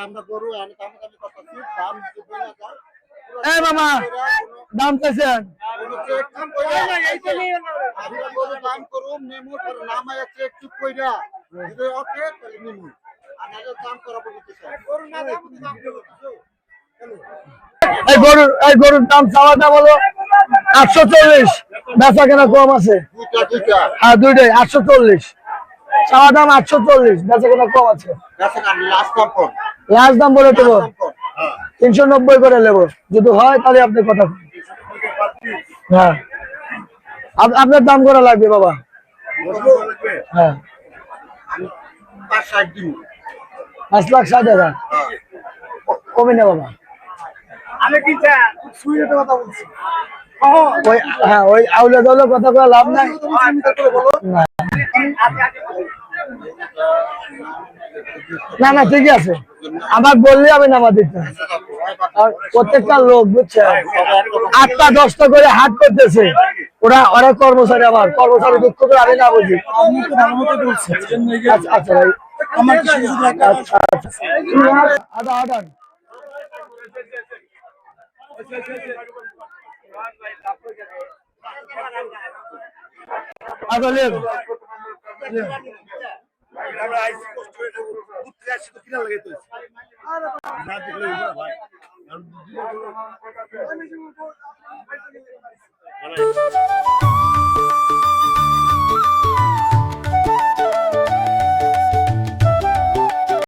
আমরা গরু আমি দাম দামি করতেছি দাম দিবে না কা এই মামা দাম চাইছেন কোনো চেক কাম কইরা আমরা গরু দাম করুম নেমু তার নাম আছে চেক চুপ কইরা যদি ওকে তাহলে নেমু আর নালে দাম করা বলতে চাই গরু না দাম দেব এই গরুর দাম চাওয়া দাম হলো 840 বেচা কেনা কম আছে দুইটা হ্যাঁ দুইটাই 840 চাওয়া দাম 840 বেচা কেনা কম আছে দেখো না লাস্ট দাম কোন লাস্ট দাম বলে দেবো হ্যাঁ 390 করে নেবো যদি হয় তাহলে আপনি কথা হ্যাঁ আপনার দাম করা লাগবে বাবা হ্যাঁ আমি 560 দিন 5,60,000 কমে না বাবা আমি কি চা সুইয়ের কথা বলছি ওই হ্যাঁ ওই আউলে দলে কথা বলে লাভ নাই না না ঠিকই আছে আমার বললে আমি নামা দিতে আর প্রত্যেকটা লোক বুঝছে 8টা 10টা করে হাট করতেছে ওরা কর্মচারী আমার কর্মচারী দুঃখ করে আমি না বুঝি আচ্ছা আচ্ছা ভাই আমার আচ্ছা আচ্ছা আদান ভাই